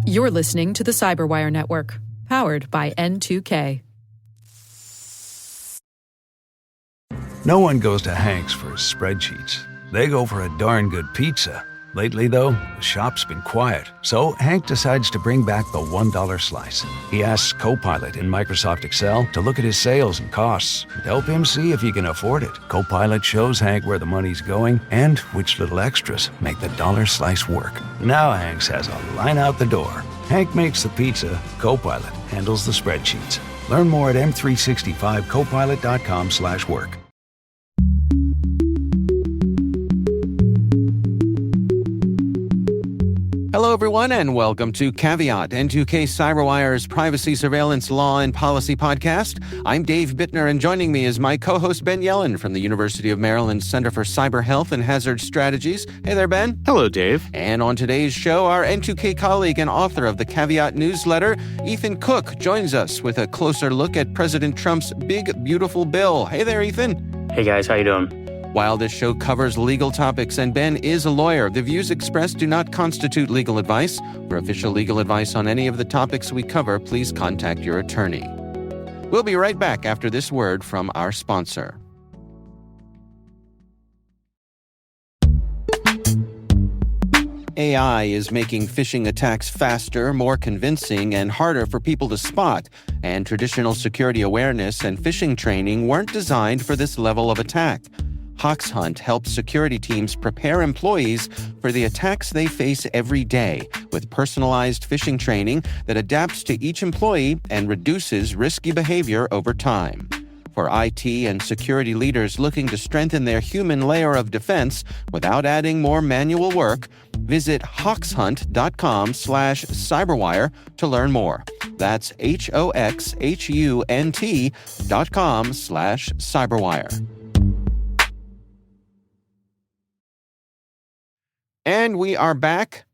You're listening to the Cyberwire Network, powered by N2K. No one goes to Hank's for his spreadsheets. They go for a darn good pizza. Lately, though, the shop's been quiet, so Hank decides to bring back the $1 slice. He asks Copilot in Microsoft Excel to look at his sales and costs and help him see if he can afford it. Copilot shows Hank where the money's going and which little extras make the dollar slice work. Now Hank has a line out the door. Hank makes the pizza, Copilot handles the spreadsheets. Learn more at m365copilot.com/work. Hello, everyone, and welcome to Caveat, N2K Cyberwire's privacy, surveillance, law, and policy podcast. I'm Dave Bittner, and joining me is my co-host Ben Yellen from the University of Maryland Center for Cyber Health and Hazard Strategies. Hey there, Ben. Hello, Dave. And on today's show, our N2K colleague and author of the Caveat newsletter, Ethan Cook, joins us with a closer look at President Trump's big, beautiful bill. Hey there, Ethan. Hey, guys. How you doing? While this show covers legal topics and Ben is a lawyer, the views expressed do not constitute legal advice. For official legal advice on any of the topics we cover, please contact your attorney. We'll be right back after this word from our sponsor. AI is making phishing attacks faster, more convincing, and harder for people to spot, and traditional security awareness and phishing training weren't designed for this level of attack. HawksHunt helps security teams prepare employees for the attacks they face every day with personalized phishing training that adapts to each employee and reduces risky behavior over time. For IT and security leaders looking to strengthen their human layer of defense without adding more manual work, visit hawkshunt.com/cyberwire to learn more. That's HOXHUNT.com/cyberwire. And we are back.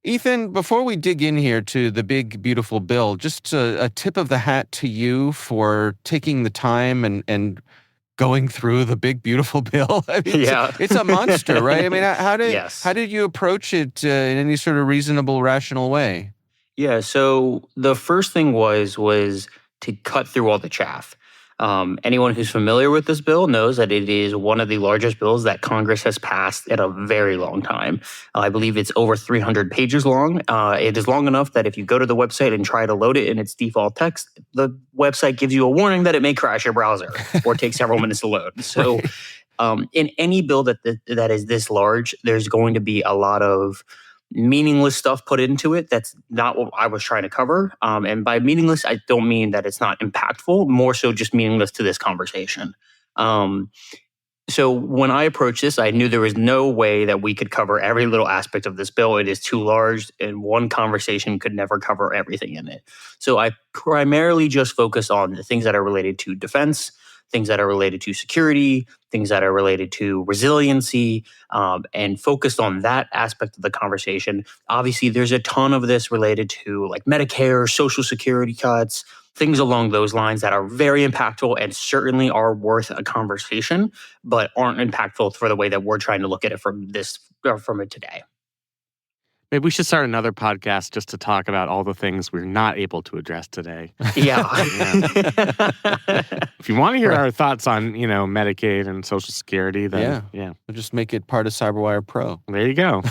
Ethan, before we dig in here to the big, beautiful bill, just a tip of the hat to you for taking the time and going through the big, beautiful bill. I mean, Yeah. It's a monster, right? I mean, how Yes. did you approach it in any sort of reasonable, rational way? Yeah, so the first thing was to cut through all the chaff. Anyone who's familiar with this bill knows that it is one of the largest bills that Congress has passed in a very long time. I believe it's over 300 pages long. It is long enough that if you go to the website and try to load it in its default text, the website gives you a warning that it may crash your browser or take several minutes to load. So in any bill that is this large, there's going to be a lot of meaningless stuff put into it. That's not what I was trying to cover. And by meaningless, I don't mean that it's not impactful, more so just meaningless to this conversation. So when I approached this, I knew there was no way that we could cover every little aspect of this bill. It is too large, and one conversation could never cover everything in it. So I primarily just focus on the things that are related to defense, things that are related to security, things that are related to resiliency, and focused on that aspect of the conversation. Obviously, there's a ton of this related to like Medicare, Social Security cuts, things along those lines that are very impactful and certainly are worth a conversation, but aren't impactful for the way that we're trying to look at it from it today. Maybe we should start another podcast just to talk about all the things we're not able to address today. Yeah. If you want to hear our thoughts on, Medicaid and Social Security, then We'll just make it part of Cyberwire Pro. There you go.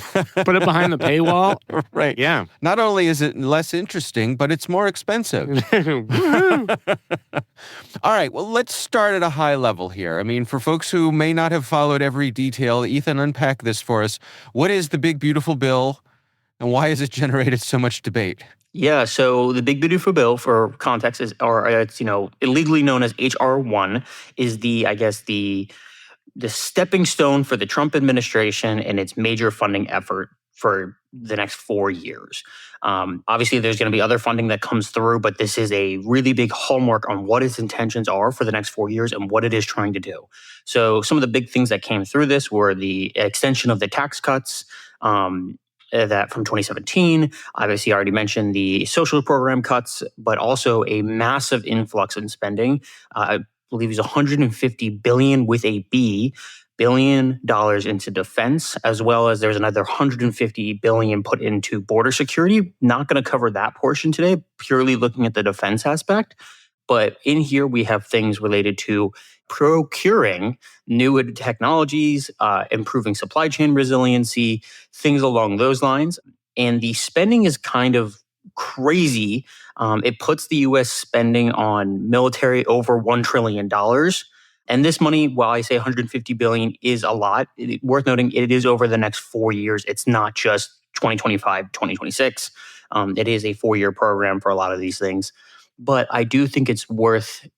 Put it behind the paywall. Right. Yeah. Not only is it less interesting, but it's more expensive. All right. Well, let's start at a high level here. I mean, for folks who may not have followed every detail, Ethan, unpack this for us. What is the big, beautiful bill? And why has it generated so much debate? Yeah, so the Big Beautiful Bill, for context, it's illegally known as HR1, is the stepping stone for the Trump administration and its major funding effort for the next 4 years. Obviously, there's going to be other funding that comes through, but this is a really big hallmark on what its intentions are for the next 4 years and what it is trying to do. So some of the big things that came through this were the extension of the tax cuts, that from 2017. Obviously, I already mentioned the social program cuts, but also a massive influx in spending. I believe it's $150 billion with a B billion into defense, as well as there's another $150 billion put into border security. Not going to cover that portion today, purely looking at the defense aspect. But in here, we have things related to procuring new technologies, improving supply chain resiliency, things along those lines. And the spending is kind of crazy. It puts the U.S. spending on military over $1 trillion. And this money, while I say $150 billion is a lot, worth noting it is over the next 4 years. It's not just 2025, 2026. It is a 4-year program for a lot of these things. But I do think it's worth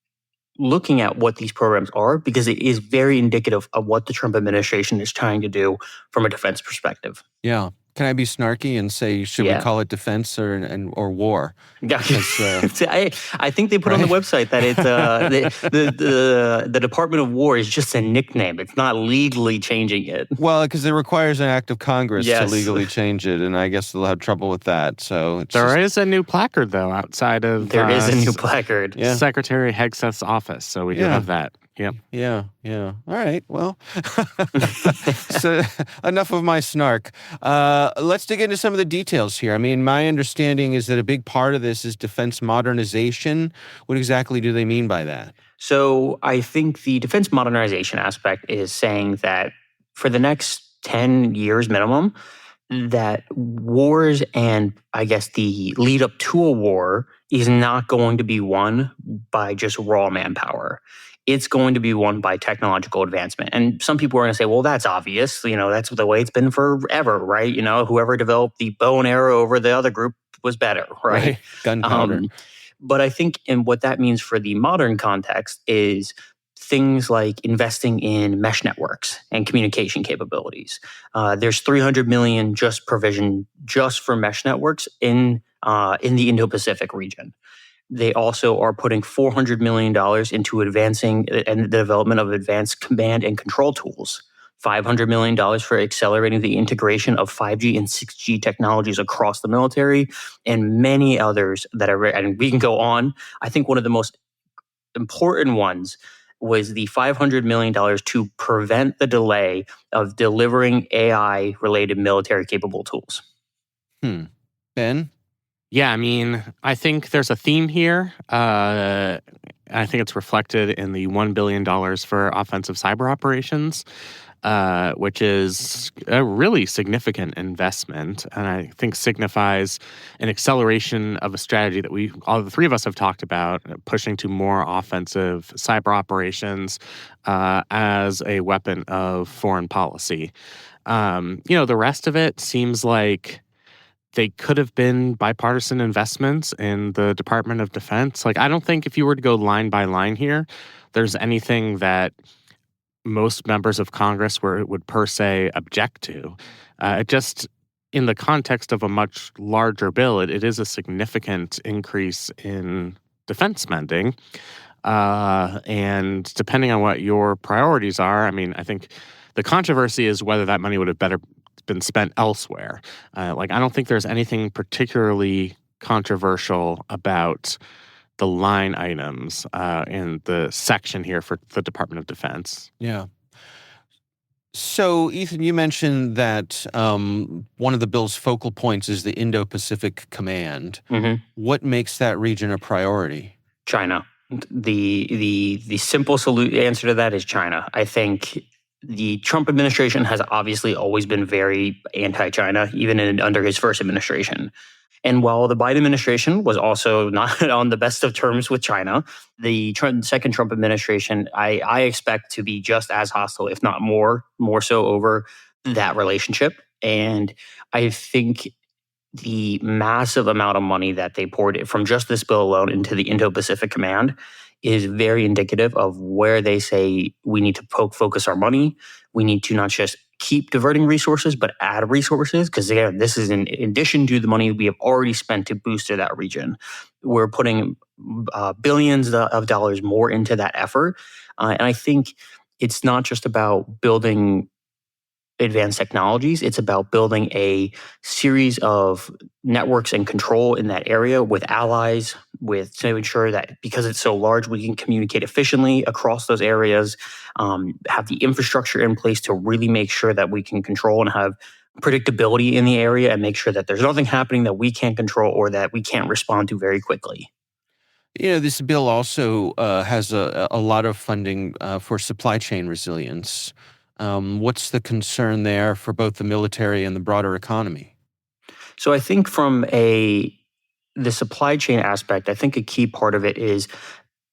looking at what these programs are, because it is very indicative of what the Trump administration is trying to do from a defense perspective. Yeah. Can I be snarky and say, should we call it defense or war? Because, I think they put on the website that it's the Department of War is just a nickname. It's not legally changing it. Well, because it requires an act of Congress to legally change it, and I guess they'll have trouble with that. So there is a new placard, though, outside of there is a new placard. Secretary Hegseth's office, so we do have that. Yep. Yeah. All right. Well, so enough of my snark. Let's dig into some of the details here. I mean, my understanding is that a big part of this is defense modernization. What exactly do they mean by that? So I think the defense modernization aspect is saying that for the next 10 years minimum, that wars and I guess the lead up to a war is not going to be won by just raw manpower. It's going to be won by technological advancement. And some people are going to say, well, that's obvious. That's the way it's been forever, right? Whoever developed the bow and arrow over the other group was better, right? Gunpowder. But I think what that means for the modern context is things like investing in mesh networks and communication capabilities. There's $300 million just provisioned just for mesh networks in the Indo-Pacific region. They also are putting $400 million into advancing and the development of advanced command and control tools. $500 million for accelerating the integration of 5G and 6G technologies across the military, and many others that are, and we can go on. I think one of the most important ones was the $500 million to prevent the delay of delivering AI-related military-capable tools. Ben? Yeah, I mean, I think there's a theme here. I think it's reflected in the $1 billion for offensive cyber operations, which is a really significant investment, and I think signifies an acceleration of a strategy that all the three of us have talked about, pushing to more offensive cyber operations as a weapon of foreign policy. The rest of it seems like they could have been bipartisan investments in the Department of Defense. I don't think if you were to go line by line here, there's anything that most members of Congress would per se object to. It just, in the context of a much larger bill, it is a significant increase in defense spending. And depending on what your priorities are, I mean, I think the controversy is whether that money would have better been spent elsewhere. I don't think there's anything particularly controversial about the line items in the section here for the Department of Defense. Yeah. So, Ethan, you mentioned that one of the bill's focal points is the Indo-Pacific Command. Mm-hmm. What makes that region a priority? China. The simple answer to that is China. I think the Trump administration has obviously always been very anti-China, even under his first administration. And while the Biden administration was also not on the best of terms with China, the second Trump administration, I expect to be just as hostile, if not more so over that relationship. And I think the massive amount of money that they poured from just this bill alone into the Indo-Pacific Command is very indicative of where they say we need to focus our money. We need to not just keep diverting resources, but add resources, because again, this is in addition to the money we have already spent to boost that region. We're putting billions of dollars more into that effort. And I think it's not just about building advanced technologies. It's about building a series of networks and control in that area with allies, to ensure that because it's so large, we can communicate efficiently across those areas, have the infrastructure in place to really make sure that we can control and have predictability in the area and make sure that there's nothing happening that we can't control or that we can't respond to very quickly. This bill also has a lot of funding for supply chain resilience. What's the concern there for both the military and the broader economy? So I think from the supply chain aspect, I think a key part of it is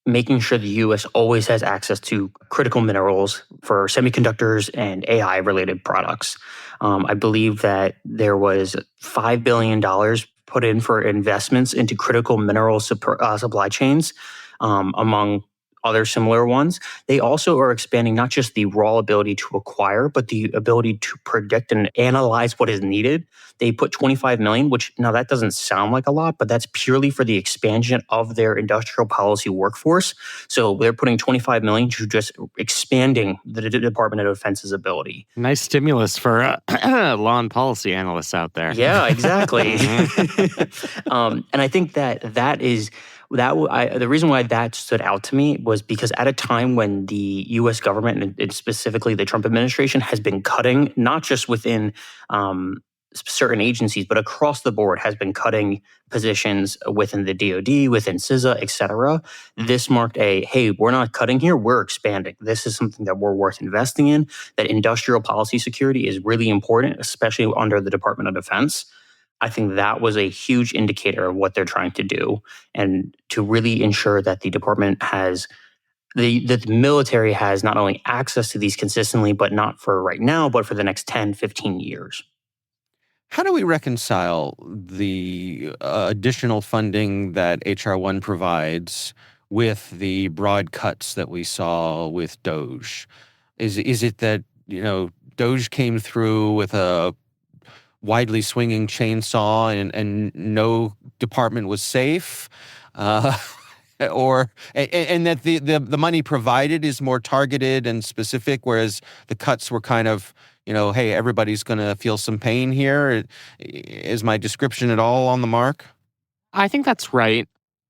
making sure the U.S. always has access to critical minerals for semiconductors and AI-related products. I believe that there was $5 billion put in for investments into critical mineral supply chains, among other similar ones. They also are expanding not just the raw ability to acquire, but the ability to predict and analyze what is needed. They put 25 million, which now that doesn't sound like a lot, but that's purely for the expansion of their industrial policy workforce. So they're putting 25 million to just expanding the Department of Defense's ability. Nice stimulus for law and policy analysts out there. Yeah, exactly. And I think that is the reason why that stood out to me was because at a time when the U.S. government and specifically the Trump administration has been cutting, not just within certain agencies, but across the board has been cutting positions within the DoD, within CISA, et cetera. This marked hey, we're not cutting here, we're expanding. This is something that we're worth investing in, that industrial policy security is really important, especially under the Department of Defense. I think that was a huge indicator of what they're trying to do and to really ensure that the department has that the military has not only access to these consistently, but not for right now, but for the next 10, 15 years. How do we reconcile the additional funding that HR1 provides with the broad cuts that we saw with DOGE? Is it that, DOGE came through with a widely swinging chainsaw and no department was safe? Or that the money provided is more targeted and specific, whereas the cuts were kind of, hey, everybody's going to feel some pain here. Is my description at all on the mark? I think that's right.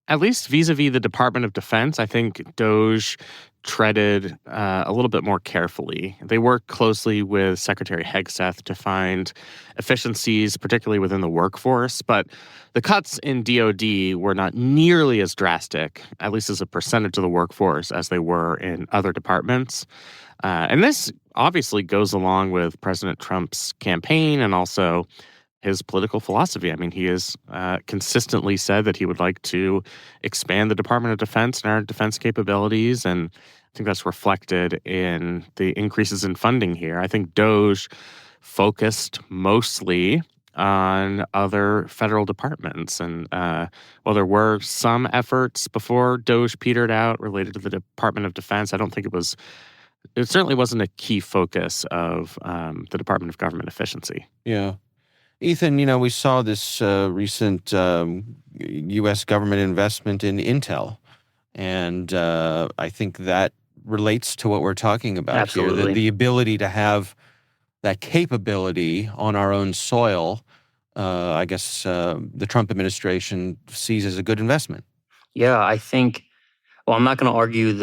At least vis-a-vis the Department of Defense, I think DOGE treaded a little bit more carefully. They worked closely with Secretary Hegseth to find efficiencies, particularly within the workforce. But the cuts in DoD were not nearly as drastic, at least as a percentage of the workforce, as they were in other departments. And this obviously goes along with President Trump's campaign and also his political philosophy. I mean, he has consistently said that he would like to expand the Department of Defense and our defense capabilities, and I think that's reflected in the increases in funding here. I think DOGE focused mostly on other federal departments, and while there were some efforts before DOGE petered out related to the Department of Defense, I don't think it certainly wasn't a key focus of the Department of Government Efficiency. Yeah. Ethan, we saw this recent U.S. government investment in Intel, and I think that relates to what we're talking about Absolutely. here, the ability to have that capability on our own soil. I guess the Trump administration sees as a good investment. Yeah, I think. Well, I'm not going to argue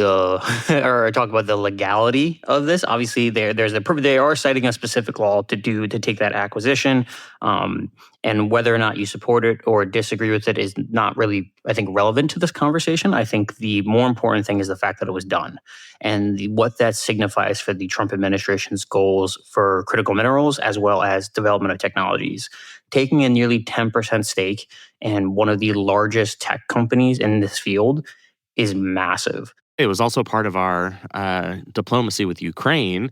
or talk about the legality of this. Obviously, they are citing a specific law to take that acquisition, and whether or not you support it or disagree with it is not really, I think, relevant to this conversation. I think the more important thing is the fact that it was done, and what that signifies for the Trump administration's goals for critical minerals as well as development of technologies. Taking a nearly 10% stake in one of the largest tech companies in this field is massive. It was also part of our diplomacy with Ukraine.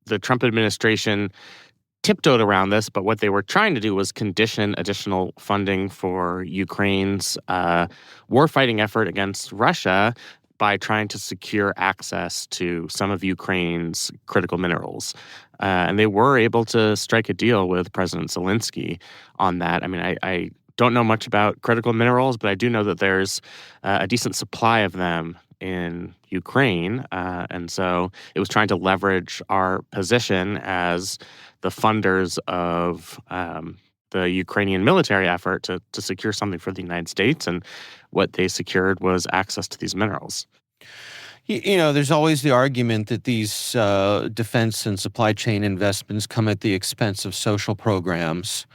The Trump administration tiptoed around this, but what they were trying to do was condition additional funding for Ukraine's warfighting effort against Russia by trying to secure access to some of Ukraine's critical minerals. And they were able to strike a deal with President Zelensky on that. I mean, I don't know much about critical minerals, but I do know that there's a decent supply of them in Ukraine. And so it was trying to leverage our position as the funders of the Ukrainian military effort to secure something for the United States. And what they secured was access to these minerals. There's always the argument that these defense and supply chain investments come at the expense of social programs.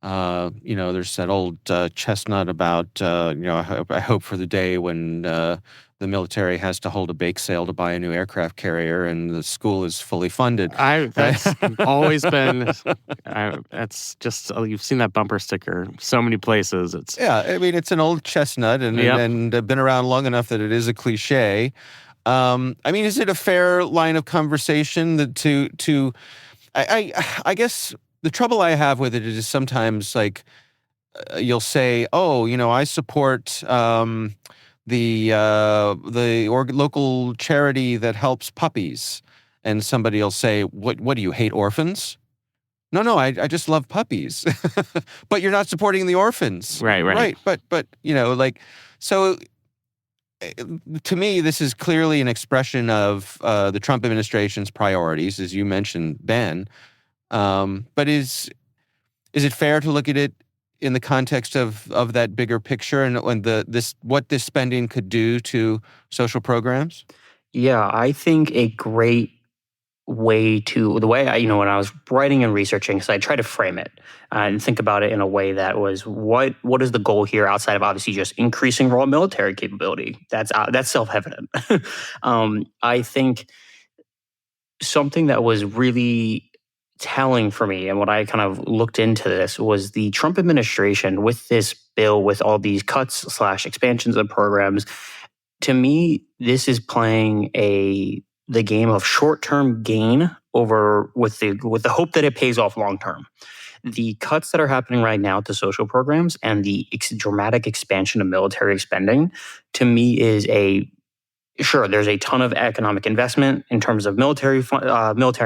There's that old chestnut about, I hope for the day when the military has to hold a bake sale to buy a new aircraft carrier and the school is fully funded. That's always been, that's just, you've seen that bumper sticker so many places. It's it's an old chestnut and been around long enough that it is a cliche. Is it a fair line of conversation that I guess the trouble I have with it is sometimes like you'll say, I support the local charity that helps puppies, and somebody will say, "What do you hate orphans?" No, I just love puppies, but you're not supporting the orphans, right. But so. To me, this is clearly an expression of the Trump administration's priorities, as you mentioned, Ben. But is it fair to look at it in the context of that bigger picture and what this spending could do to social programs? Yeah, I think a great the way when I was writing and researching, so I try to frame it and think about it in a way that was what is the goal here outside of obviously just increasing raw military capability. That's self-evident. I think something that was really telling for me and what I kind of looked into this was the Trump administration with this bill, with all these cuts / expansions of programs. To me, this is playing the game of short-term gain over with the hope that it pays off long-term. The cuts that are happening right now to social programs and the dramatic expansion of military spending, to me, is there's a ton of economic investment in terms of military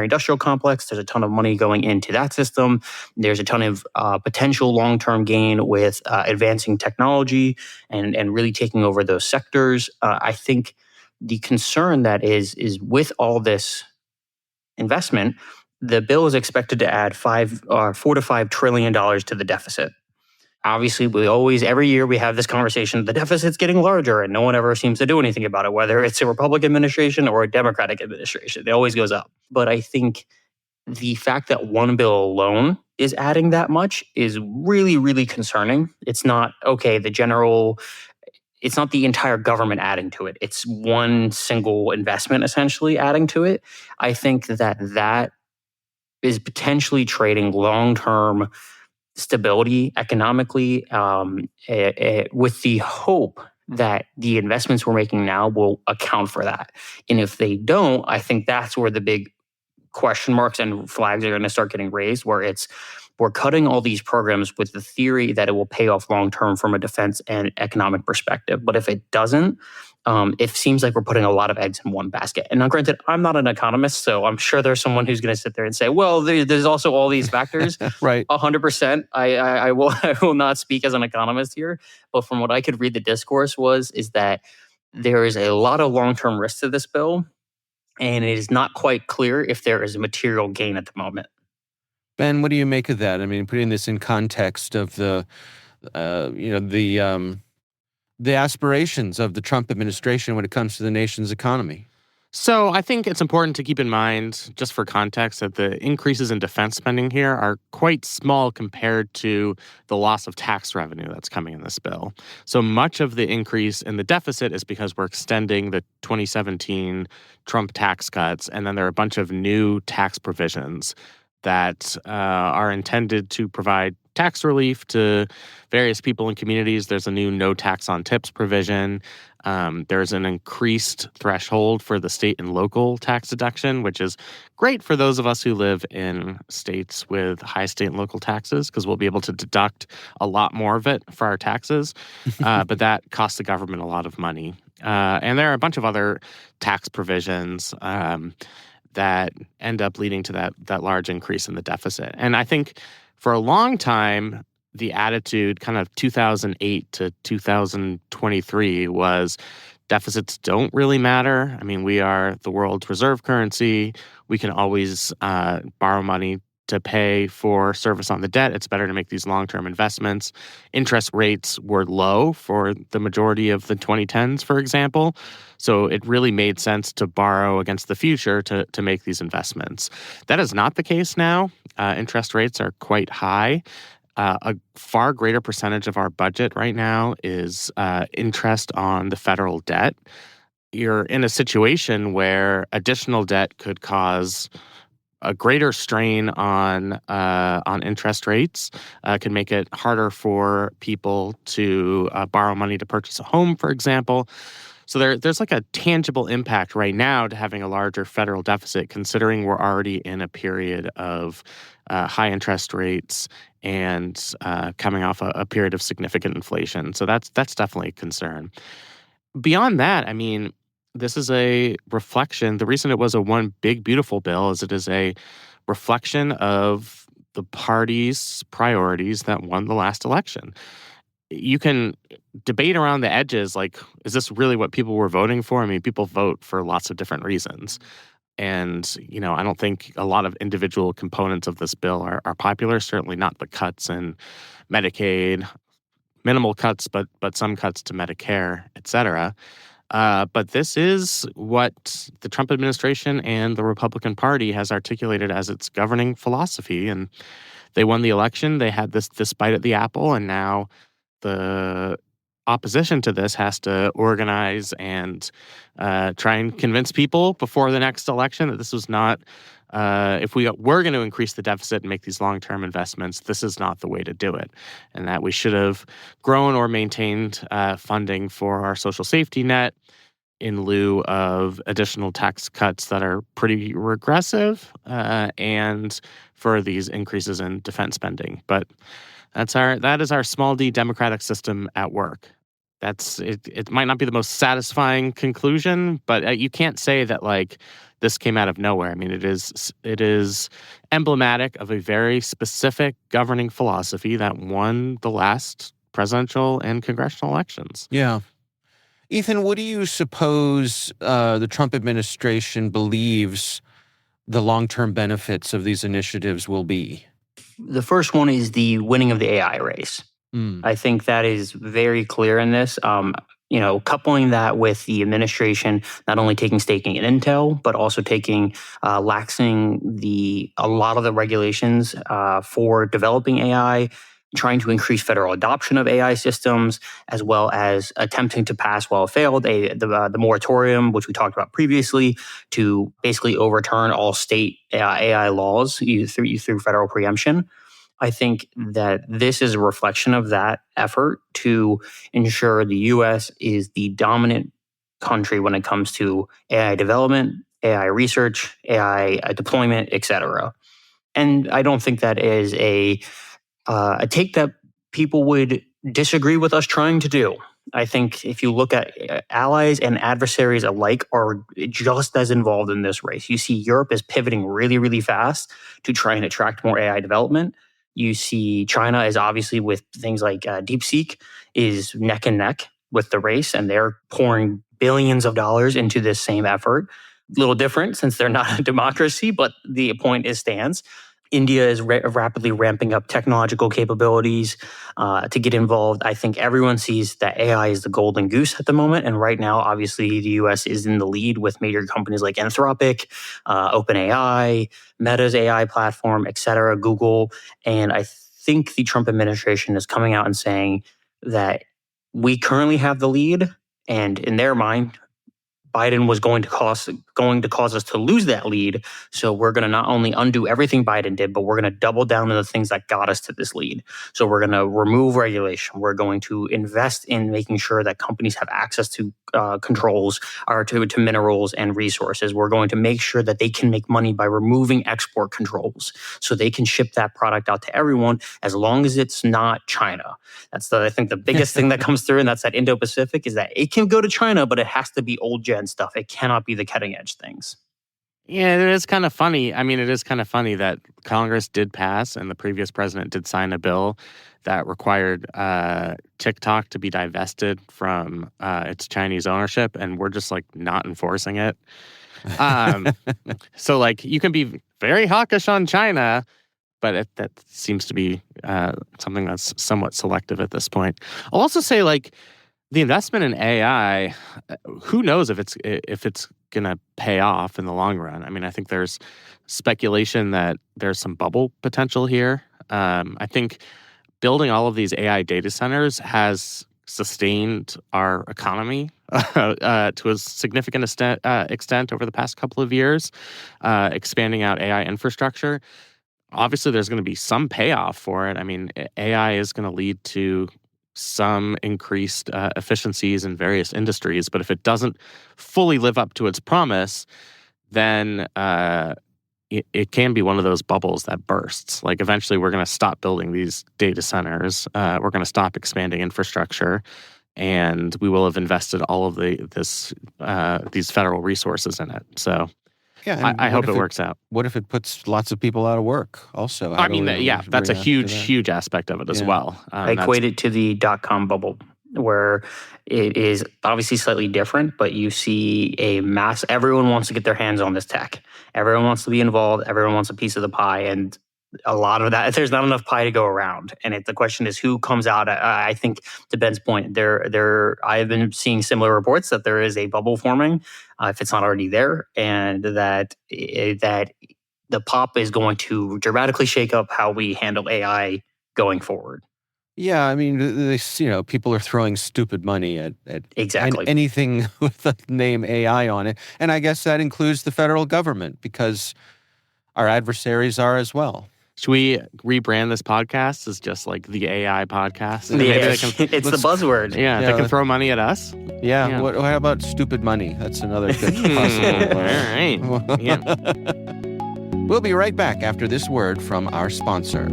industrial complex. There's a ton of money going into that system. There's a ton of potential long-term gain with advancing technology and really taking over those sectors. I think the concern that is with all this investment, the bill is expected to add $4 to $5 trillion to the deficit. Obviously, every year we have this conversation, the deficit's getting larger and no one ever seems to do anything about it, whether it's a Republican administration or a Democratic administration. It always goes up. But I think the fact that one bill alone is adding that much is really, really concerning. It's not, it's not the entire government adding to it. It's one single investment essentially adding to it. I think that is potentially trading long-term stability economically with the hope that the investments we're making now will account for that. And if they don't, I think that's where the big question marks and flags are going to start getting raised, where we're cutting all these programs with the theory that it will pay off long-term from a defense and economic perspective. But if it doesn't, it seems like we're putting a lot of eggs in one basket. And now, granted, I'm not an economist, so I'm sure there's someone who's going to sit there and say, well, there's also all these factors. Right. 100%. I will not speak as an economist here. But from what I could read, the discourse is that there is a lot of long-term risk to this bill. And it is not quite clear if there is a material gain at the moment. Ben, what do you make of that? I mean, putting this in context of the aspirations of the Trump administration when it comes to the nation's economy. So I think it's important to keep in mind, just for context, that the increases in defense spending here are quite small compared to the loss of tax revenue that's coming in this bill. So much of the increase in the deficit is because we're extending the 2017 Trump tax cuts, and then there are a bunch of new tax provisions that are intended to provide tax relief to various people and communities. There's a new no tax on tips provision. There's an increased threshold for the state and local tax deduction, which is great for those of us who live in states with high state and local taxes, because we'll be able to deduct a lot more of it for our taxes. But that costs the government a lot of money. And there are a bunch of other tax provisions that end up leading to that large increase in the deficit. And I think for a long time, the attitude kind of 2008 to 2023 was Deficits don't really matter. I mean, we are the world's reserve currency. We can always borrow money to pay for service on the debt. It's better to make these long-term investments. Interest rates were low for the majority of the 2010s, for example. So it really made sense to borrow against the future to make these investments. That is not the case now. Interest rates are quite high. A far greater percentage of our budget right now is interest on the federal debt. You're in a situation where additional debt could cause a greater strain on interest rates, can make it harder for people to borrow money to purchase a home, for example. So there's like a tangible impact right now to having a larger federal deficit, considering we're already in a period of high interest rates and coming off a period of significant inflation. So that's definitely a concern. Beyond that, I mean, this is a reflection. The reason it was a one big, beautiful bill is it is a reflection of the party's priorities that won the last election. You can debate around the edges, like, is this really what people were voting for? I mean, people vote for lots of different reasons. And, I don't think a lot of individual components of this bill are popular, certainly not the cuts in Medicaid, minimal cuts, but some cuts to Medicare, et cetera. But this is what the Trump administration and the Republican Party has articulated as its governing philosophy. And they won the election. They had this bite at the apple. And now the opposition to this has to organize and try and convince people before the next election that this was not, if we were going to increase the deficit and make these long-term investments, this is not the way to do it. And that we should have grown or maintained funding for our social safety net in lieu of additional tax cuts that are pretty regressive and for these increases in defense spending. But that is our small d democratic system at work. It might not be the most satisfying conclusion, but you can't say that like this came out of nowhere. I mean, it is emblematic of a very specific governing philosophy that won the last presidential and congressional elections. Yeah. Ethan, what do you suppose the Trump administration believes the long-term benefits of these initiatives will be? The first one is the winning of the AI race. I think that is very clear in this. Coupling that with the administration not only taking staking in Intel, but also laxing a lot of the regulations for developing AI, trying to increase federal adoption of AI systems, as well as attempting to pass, while it failed, the moratorium, which we talked about previously, to basically overturn all state AI laws through federal preemption. I think that this is a reflection of that effort to ensure the U.S. is the dominant country when it comes to AI development, AI research, AI deployment, et cetera. And I don't think that is a take that people would disagree with us trying to do. I think if you look at allies and adversaries alike are just as involved in this race. You see Europe is pivoting really, really fast to try and attract more AI development. You see China is obviously with things like DeepSeek is neck and neck with the race, and they're pouring billions of dollars into this same effort. A little different since they're not a democracy, but the point stands. India is rapidly ramping up technological capabilities to get involved. I think everyone sees that AI is the golden goose at the moment. And right now, obviously, the US is in the lead with major companies like Anthropic, OpenAI, Meta's AI platform, et cetera, Google. And I think the Trump administration is coming out and saying that we currently have the lead. And in their mind, Biden was going to cause us to lose that lead. So we're going to not only undo everything Biden did, but we're going to double down on the things that got us to this lead. So we're going to remove regulation. We're going to invest in making sure that companies have access to controls or to minerals and resources. We're going to make sure that they can make money by removing export controls so they can ship that product out to everyone as long as it's not China. That's I think the biggest thing that comes through, and that's that Indo-Pacific, is that it can go to China, but it has to be old gen stuff. It cannot be the cutting edge things. Yeah, it is kind of funny. I mean, it is kind of funny that Congress did pass and the previous president did sign a bill that required TikTok to be divested from its Chinese ownership, and we're just like not enforcing it. So like you can be very hawkish on China, but that seems to be something that's somewhat selective at this point. I'll also say like the investment in AI, who knows if it's going to pay off in the long run. I mean, I think there's speculation that there's some bubble potential here. I think building all of these AI data centers has sustained our economy to a significant extent over the past couple of years, expanding out AI infrastructure. Obviously, there's going to be some payoff for it. I mean, AI is going to lead to some increased efficiencies in various industries, but if it doesn't fully live up to its promise, then it can be one of those bubbles that bursts. Like eventually we're going to stop building these data centers, we're going to stop expanding infrastructure, and we will have invested all of these federal resources in it. So Yeah, I hope it works out. What if it puts lots of people out of work also? I mean, that's a huge aspect of it as well. I equate it to the dot-com bubble, where it is obviously slightly different, but you see everyone wants to get their hands on this tech. Everyone wants to be involved. Everyone wants a piece of the pie. And a lot of that, there's not enough pie to go around. And the question is who comes out. I think to Ben's point, I have been seeing similar reports that there is a bubble forming, if it's not already there, and that the pop is going to dramatically shake up how we handle AI going forward. Yeah, I mean, people are throwing stupid money at Exactly. anything with the name AI on it. And I guess that includes the federal government, because our adversaries are as well. Should we rebrand this podcast as just like the AI podcast? It's the buzzword. Yeah, they can throw money at us. Yeah. What about stupid money? That's another good possible. All right. Yeah. We'll be right back after this word from our sponsor.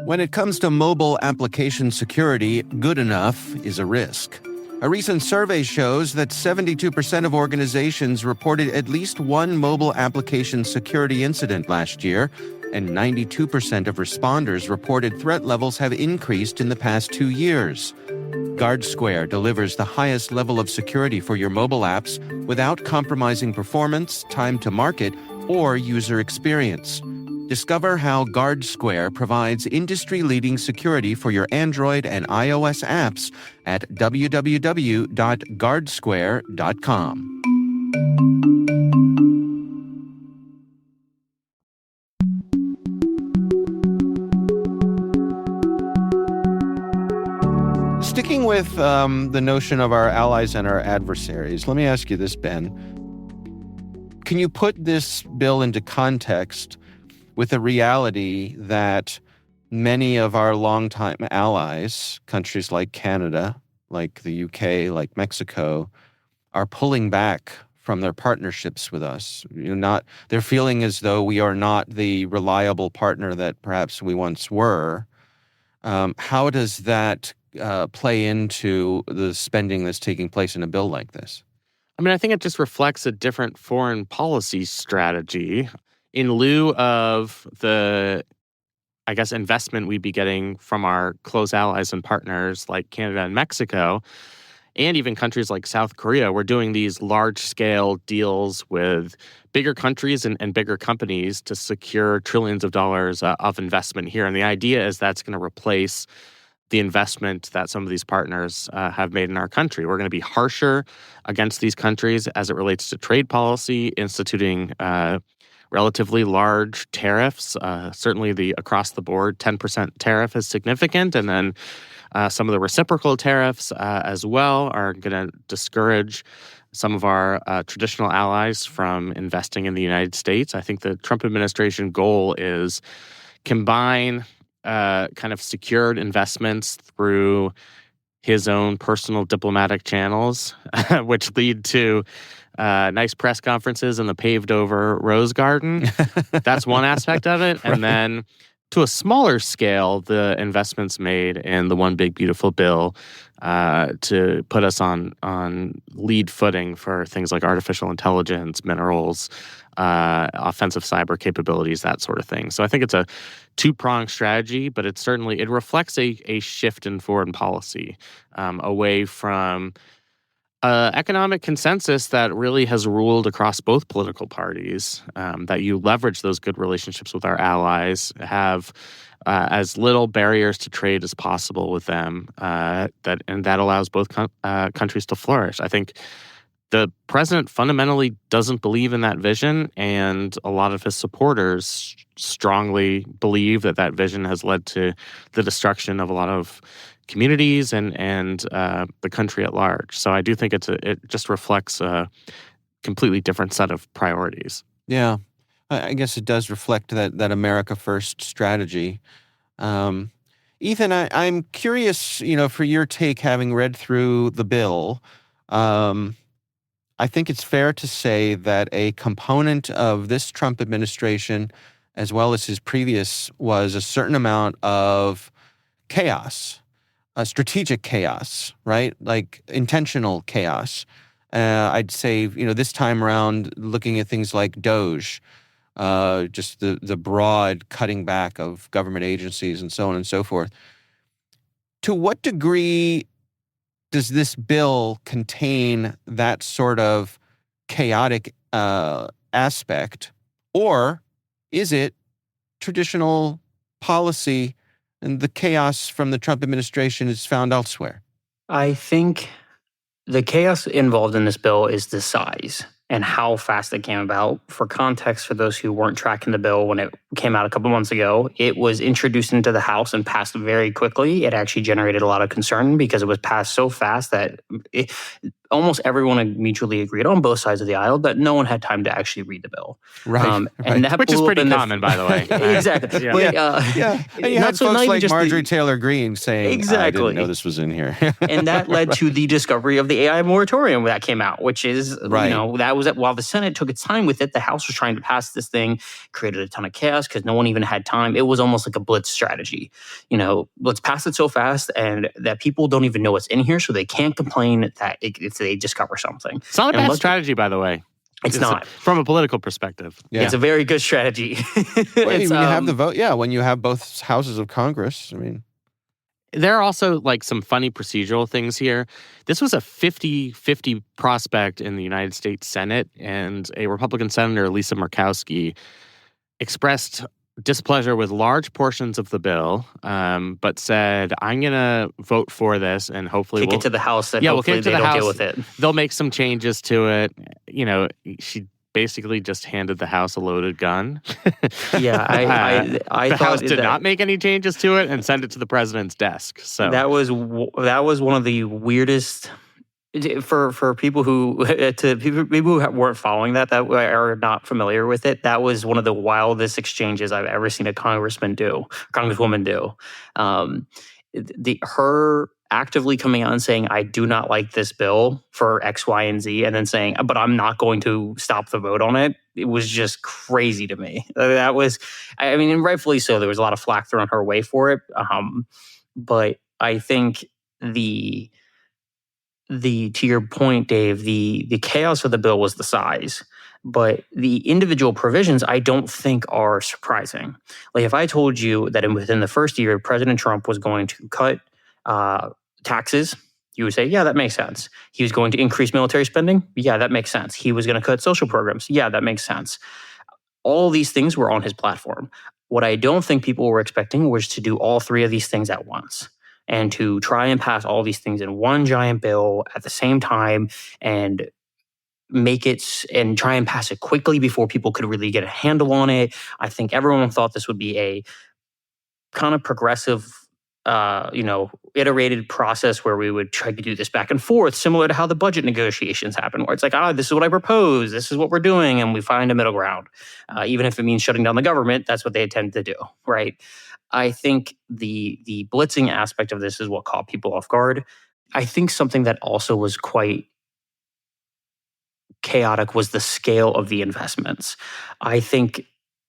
When it comes to mobile application security, good enough is a risk. A recent survey shows that 72% of organizations reported at least one mobile application security incident last year, and 92% of responders reported threat levels have increased in the past 2 years. GuardSquare delivers the highest level of security for your mobile apps without compromising performance, time to market, or user experience. Discover how GuardSquare provides industry-leading security for your Android and iOS apps at www.guardsquare.com. Sticking with the notion of our allies and our adversaries, let me ask you this, Ben. Can you put this bill into context with the reality that many of our longtime allies, countries like Canada, like the UK, like Mexico, are pulling back from their partnerships with us? They're feeling as though we are not the reliable partner that perhaps we once were. How does that play into the spending that's taking place in a bill like this? I mean, I think it just reflects a different foreign policy strategy. In lieu of the, I guess, investment we'd be getting from our close allies and partners like Canada and Mexico, and even countries like South Korea, we're doing these large-scale deals with bigger countries and bigger companies to secure trillions of dollars of investment here. And the idea is that's going to replace the investment that some of these partners have made in our country. We're going to be harsher against these countries as it relates to trade policy, instituting relatively large tariffs. Certainly the across-the-board 10% tariff is significant, and then some of the reciprocal tariffs as well are going to discourage some of our traditional allies from investing in the United States. I think the Trump administration goal is combine kind of secured investments through his own personal diplomatic channels, which lead to nice press conferences in the paved-over Rose Garden. That's one aspect of it. Right. And then to a smaller scale, the investments made in the One Big Beautiful Bill to put us on lead footing for things like artificial intelligence, minerals, offensive cyber capabilities, that sort of thing. So I think it's a two-pronged strategy, but it reflects a shift in foreign policy away from economic consensus that really has ruled across both political parties, that you leverage those good relationships with our allies, have as little barriers to trade as possible with them, that allows both countries to flourish. I think the president fundamentally doesn't believe in that vision, and a lot of his supporters strongly believe that vision has led to the destruction of a lot of communities and the country at large. So I do think it just reflects a completely different set of priorities. Yeah, I guess it does reflect that America First strategy. Ethan, I'm curious, for your take, having read through the bill. I think it's fair to say that a component of this Trump administration, as well as his previous, was a certain amount of chaos, strategic chaos, right? Like intentional chaos. I'd say, this time around, looking at things like DOGE, just the broad cutting back of government agencies and so on and so forth. To what degree does this bill contain that sort of chaotic aspect, or is it traditional policy and the chaos from the Trump administration is found elsewhere? I think the chaos involved in this bill is the size and how fast it came about. For context, for those who weren't tracking the bill when it came out a couple months ago, it was introduced into the House and passed very quickly. It actually generated a lot of concern because it was passed so fast that almost everyone mutually agreed on both sides of the aisle that no one had time to actually read the bill. Right. And that which is pretty common, by the way. Exactly. And you had folks like Marjorie Taylor Greene saying, exactly. I didn't know this was in here. And that led to the discovery of the AI moratorium that came out, which is, that was while the Senate took its time with it, the House was trying to pass this thing, created a ton of chaos because no one even had time. It was almost like a blitz strategy. Let's pass it so fast and that people don't even know what's in here, so they can't complain that if they discover something. It's not a bad strategy, by the way. It's not. From a political perspective. Yeah. It's a very good strategy. When you have the vote, when you have both houses of Congress, There are also some funny procedural things here. This was a 50-50 prospect in the United States Senate, and a Republican Senator, Lisa Murkowski, expressed displeasure with large portions of the bill, but said, I'm going to vote for this and hopefully kick it to the House and hopefully they don't deal with it. They'll make some changes to it. She basically just handed the House a loaded gun. Yeah, I the thought House did not make any changes to it and send it to the president's desk. So that was one of the weirdest for people who weren't following that are not familiar with it. That was one of the wildest exchanges I've ever seen a congresswoman do. Her actively coming out and saying, I do not like this bill for X, Y, and Z, and then saying, but I'm not going to stop the vote on it. It was just crazy to me. That was, and rightfully so. There was a lot of flack thrown her way for it. But I think to your point, Dave, the chaos of the bill was the size. But the individual provisions, I don't think are surprising. Like if I told you that within the first year, President Trump was going to cut taxes, you would say, yeah, that makes sense. He was going to increase military spending. Yeah, that makes sense. He was going to cut social programs. Yeah, that makes sense. All these things were on his platform. What I don't think people were expecting was to do all three of these things at once and to try and pass all these things in one giant bill at the same time and make it and try and pass it quickly before people could really get a handle on it. I think everyone thought this would be a kind of progressive, iterated process where we would try to do this back and forth, similar to how the budget negotiations happen, where it's like, this is what I propose, this is what we're doing, and we find a middle ground. Even if it means shutting down the government, that's what they intend to do, right? I think the blitzing aspect of this is what caught people off guard. I think something that also was quite chaotic was the scale of the investments. I think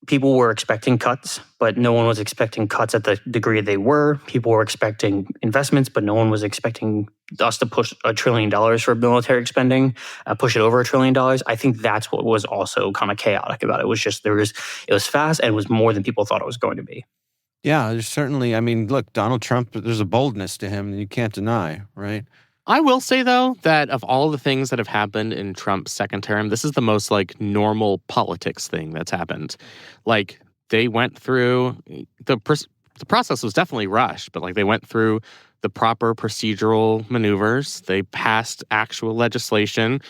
people were expecting cuts, but no one was expecting cuts at the degree they were. People were expecting investments, but no one was expecting us to push $1 trillion for military spending, push it over $1 trillion. I think that's what was also kind of chaotic about it. It was just it was fast and it was more than people thought it was going to be. Yeah, there's certainly, I mean, look, Donald Trump, there's a boldness to him that you can't deny, right? I will say, though, that of all the things that have happened in Trump's second term, this is the most, like, normal politics thing that's happened. Like, they went through, the process was definitely rushed, but, like, they went through the proper procedural maneuvers. They passed actual legislation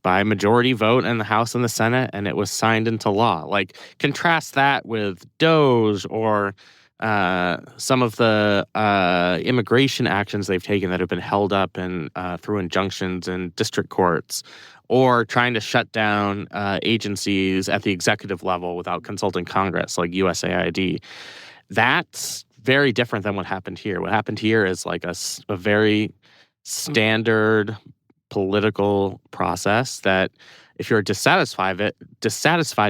by majority vote in the House and the Senate, and it was signed into law. Like, contrast that with DOGE or some of the immigration actions they've taken that have been held up and through injunctions in district courts, or trying to shut down agencies at the executive level without consulting Congress, like USAID. That's very different than what happened here. What happened here is like a very standard political process that, if you're dissatisfied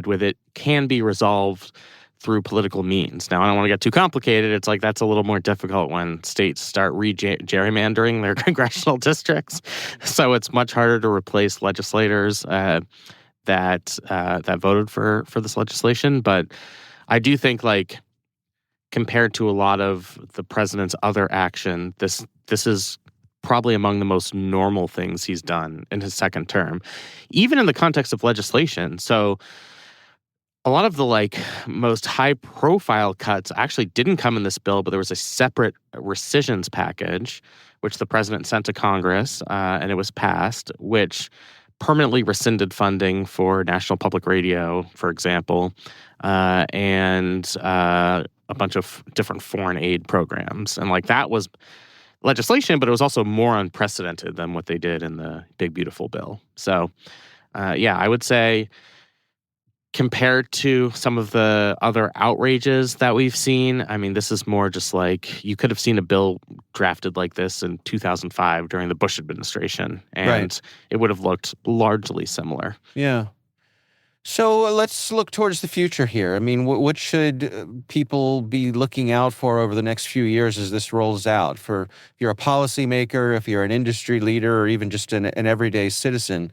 with it, can be resolved through political means. Now, I don't want to get too complicated. It's like that's a little more difficult when states start gerrymandering their congressional districts. So it's much harder to replace legislators that voted for this legislation. But I do think, like, compared to a lot of the president's other action, this is probably among the most normal things he's done in his second term, even in the context of legislation. So a lot of the, like, most high-profile cuts actually didn't come in this bill, but there was a separate rescissions package, which the president sent to Congress, and it was passed, which permanently rescinded funding for National Public Radio, for example, and a bunch of different foreign aid programs. And, like, that was legislation, but it was also more unprecedented than what they did in the Big Beautiful Bill. So, yeah, I would say, compared to some of the other outrages that we've seen, I mean, this is more just like, you could have seen a bill drafted like this in 2005 during the Bush administration, and It would have looked largely similar. Yeah. So let's look towards the future here. I mean, what should people be looking out for over the next few years as this rolls out? If you're a policymaker, if you're an industry leader, or even just an everyday citizen,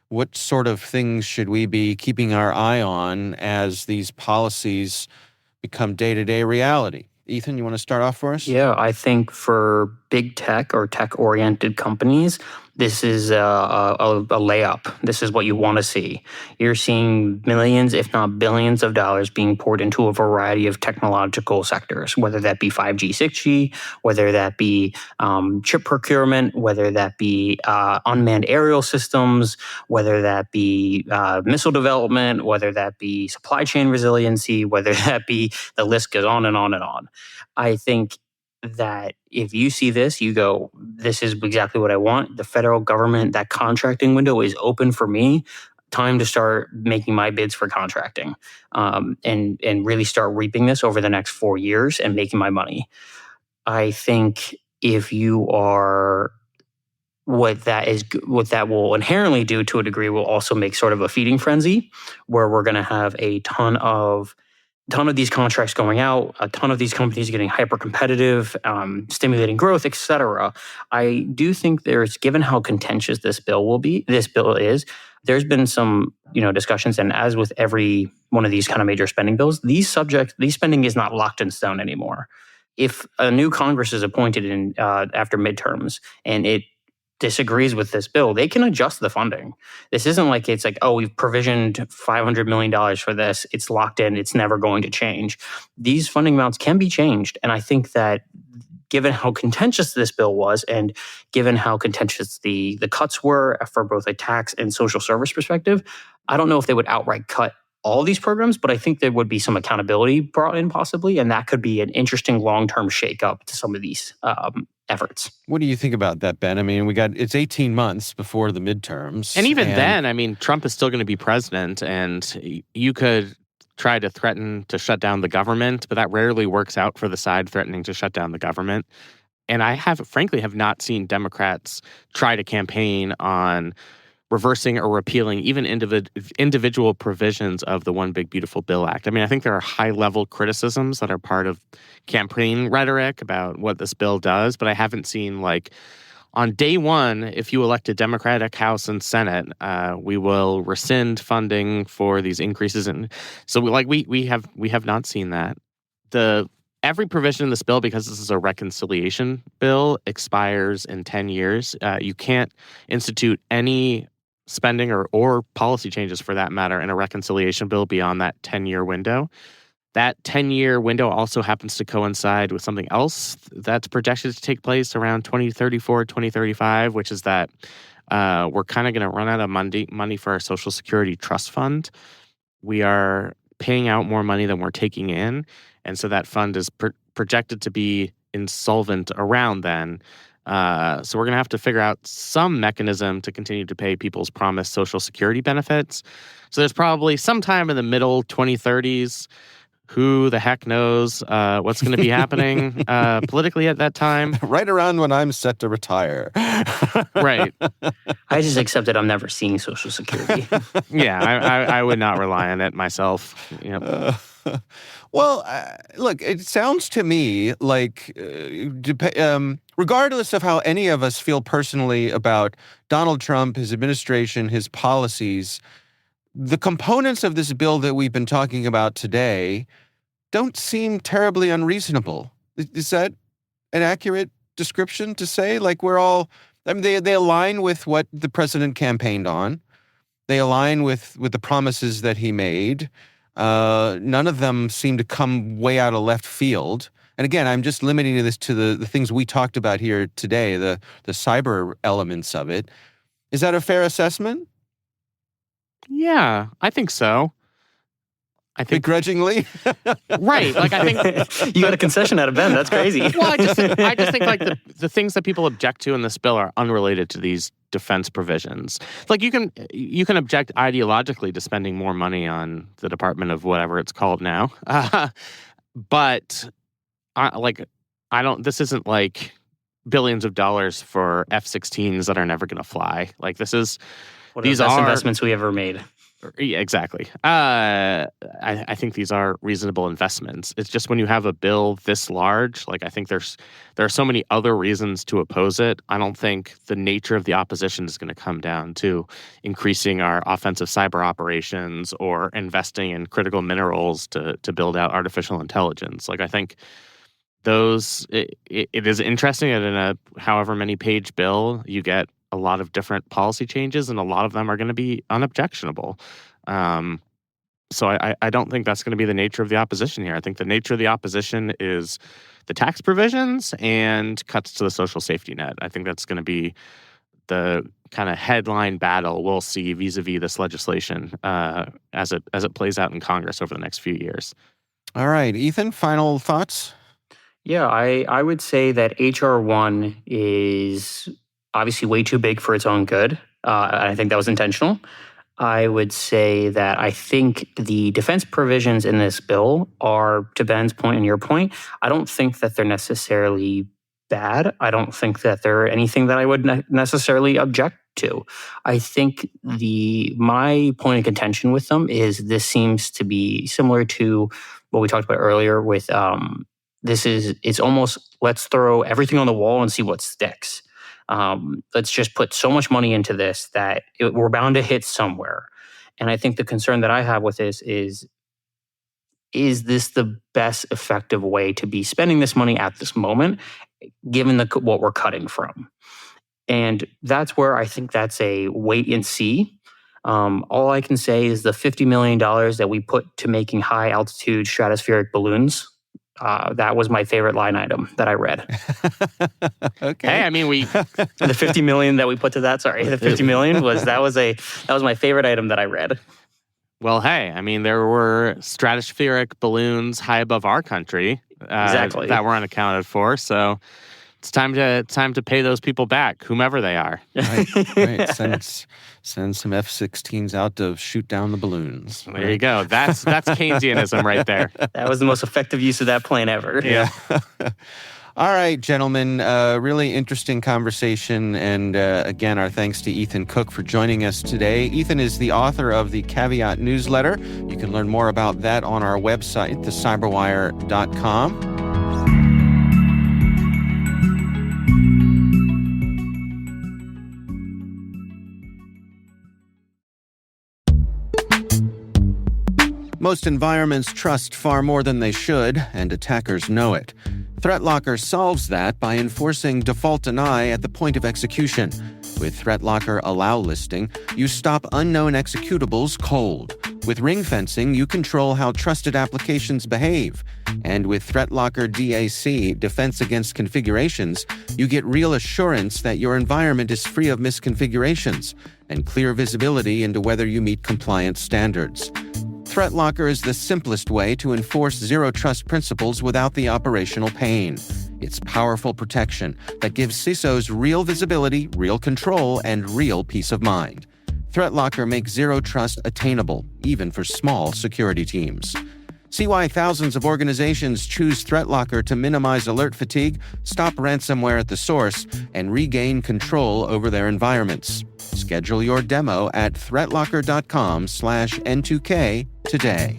what sort of things should we be keeping our eye on as these policies become day-to-day reality? Ethan, you want to start off for us? Yeah, I think for big tech or tech-oriented companies, this is a layup. This is what you want to see. You're seeing millions, if not billions of dollars being poured into a variety of technological sectors, whether that be 5G, 6G, whether that be chip procurement, whether that be unmanned aerial systems, whether that be missile development, whether that be supply chain resiliency, whether that be, the list goes on and on and on. I think that if you see this, you go, this is exactly what I want. The federal government, that contracting window is open for me. Time to start making my bids for contracting, and really start reaping this over the next 4 years and making my money. I think if you are, what that will inherently do to a degree will also make sort of a feeding frenzy, where we're going to have a ton of these contracts going out, a ton of these companies getting hyper competitive, stimulating growth, etc. I do think given how contentious this bill is, there's been some discussions, and as with every one of these kind of major spending bills, these spending is not locked in stone anymore. If a new Congress is appointed in after midterms and it disagrees with this bill, they can adjust the funding. This isn't like it's like, oh, we've provisioned $500 million for this. It's locked in. It's never going to change. These funding amounts can be changed. And I think that given how contentious this bill was, and given how contentious the cuts were for both a tax and social service perspective, I don't know if they would outright cut all these programs, but I think there would be some accountability brought in possibly, and that could be an interesting long-term shakeup to some of these efforts. What do you think about that, Ben? I mean, it's 18 months before the midterms. And even then, I mean, Trump is still going to be president, and you could try to threaten to shut down the government, but that rarely works out for the side threatening to shut down the government. And I frankly have not seen Democrats try to campaign on reversing or repealing even individual provisions of the One Big Beautiful Bill Act. I mean, I think there are high-level criticisms that are part of campaign rhetoric about what this bill does, but I haven't seen, like, on day one, if you elect a Democratic House and Senate, we will rescind funding for these increases. And so, we have not seen that. Every provision in this bill, because this is a reconciliation bill, expires in 10 years. You can't institute any spending or policy changes, for that matter, in a reconciliation bill beyond that 10-year window. That 10-year window also happens to coincide with something else that's projected to take place around 2034, 2035, which is that we're kind of going to run out of money for our Social Security Trust Fund. We are paying out more money than we're taking in, and so that fund is projected to be insolvent around then. So we're going to have to figure out some mechanism to continue to pay people's promised Social Security benefits. So there's probably sometime in the middle 2030s. Who the heck knows what's going to be happening politically at that time? Right around when I'm set to retire. Right. I just accepted I'm never seeing Social Security. Yeah, I would not rely on it myself. Yep. Well, look, it sounds to me like, regardless of how any of us feel personally about Donald Trump, his administration, his policies, the components of this bill that we've been talking about today don't seem terribly unreasonable. Is that an accurate description to say? Like, we're all, I mean, they align with what the president campaigned on. They align with the promises that he made. None of them seem to come way out of left field. And again, I'm just limiting this to the things we talked about here today, the cyber elements of it. Is that a fair assessment? Yeah, I think so. I think begrudgingly, right? Like, I think you got a concession out of Ben. That's crazy. Well, I just think like the things that people object to in this bill are unrelated to these defense provisions. Like, you can object ideologically to spending more money on the Department of whatever it's called now, but I don't. This isn't like billions of dollars for F-16s that are never going to fly. Like, this is. These are investments we ever made. Yeah, exactly. I think these are reasonable investments. It's just when you have a bill this large, like, I think there are so many other reasons to oppose it. I don't think the nature of the opposition is going to come down to increasing our offensive cyber operations or investing in critical minerals to build out artificial intelligence. Like, I think it is interesting that in a however many page bill you get a lot of different policy changes, and a lot of them are going to be unobjectionable. So I don't think that's going to be the nature of the opposition here. I think the nature of the opposition is the tax provisions and cuts to the social safety net. I think that's going to be the kind of headline battle we'll see vis-a-vis this legislation as it plays out in Congress over the next few years. All right, Ethan, final thoughts? Yeah, I would say that HR1 is obviously way too big for its own good. I think that was intentional. I would say that I think the defense provisions in this bill are, to Ben's point and your point, I don't think that they're necessarily bad. I don't think that they're anything that I would necessarily object to. I think my point of contention with them is this seems to be similar to what we talked about earlier with it's almost, let's throw everything on the wall and see what sticks. Let's just put so much money into this that we're bound to hit somewhere. And I think the concern that I have with this is this the best effective way to be spending this money at this moment, given what we're cutting from? And that's where I think that's a wait and see. All I can say is the $50 million that we put to making high altitude stratospheric balloons, that was my favorite line item that I read. Okay. Hey, I mean, the 50 million that we put to that. Sorry, the 50 million was my favorite item that I read. Well, hey, I mean, there were stratospheric balloons high above our country exactly that were unaccounted for. So it's time to pay those people back, whomever they are. Right. Send some F-16s out to shoot down the balloons. There you go. That's Keynesianism right there. That was the most effective use of that plane ever. Yeah. All right, gentlemen, really interesting conversation. And again, our thanks to Ethan Cook for joining us today. Ethan is the author of the Caveat newsletter. You can learn more about that on our website, thecyberwire.com. Most environments trust far more than they should, and attackers know it. ThreatLocker solves that by enforcing default deny at the point of execution. With ThreatLocker Allow listing, you stop unknown executables cold. With ring fencing, you control how trusted applications behave. And with ThreatLocker DAC, Defense Against Configurations, you get real assurance that your environment is free of misconfigurations and clear visibility into whether you meet compliance standards. ThreatLocker is the simplest way to enforce zero-trust principles without the operational pain. It's powerful protection that gives CISOs real visibility, real control, and real peace of mind. ThreatLocker makes zero-trust attainable, even for small security teams. See why thousands of organizations choose ThreatLocker to minimize alert fatigue, stop ransomware at the source, and regain control over their environments. Schedule your demo at threatlocker.com/N2K today.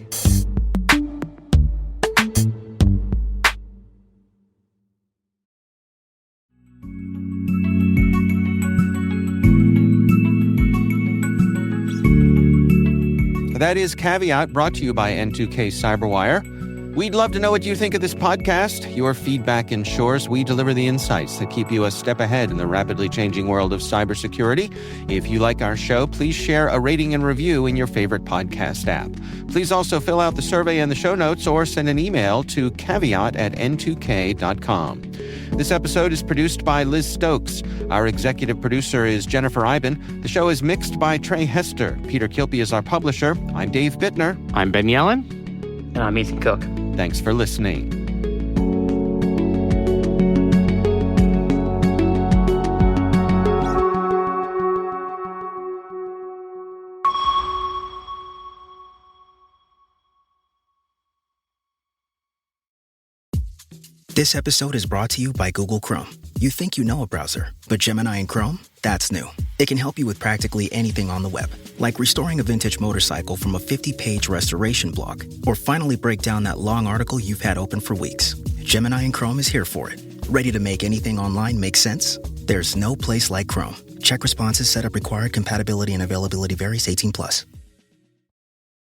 That is Caveat, brought to you by N2K Cyberwire. We'd love to know what you think of this podcast. Your feedback ensures we deliver the insights that keep you a step ahead in the rapidly changing world of cybersecurity. If you like our show, please share a rating and review in your favorite podcast app. Please also fill out the survey in the show notes or send an email to caveat@n2k.com. This episode is produced by Liz Stokes. Our executive producer is Jennifer Eiben. The show is mixed by Trey Hester. Peter Kilpie is our publisher. I'm Dave Bittner. I'm Ben Yellen. And I'm Ethan Cook. Thanks for listening. This episode is brought to you by Google Chrome. You think you know a browser, but Gemini and Chrome? That's new. It can help you with practically anything on the web, like restoring a vintage motorcycle from a 50-page restoration blog, or finally break down that long article you've had open for weeks. Gemini and Chrome is here for it. Ready to make anything online make sense? There's no place like Chrome. Check responses, setup required, compatibility and availability varies 18+.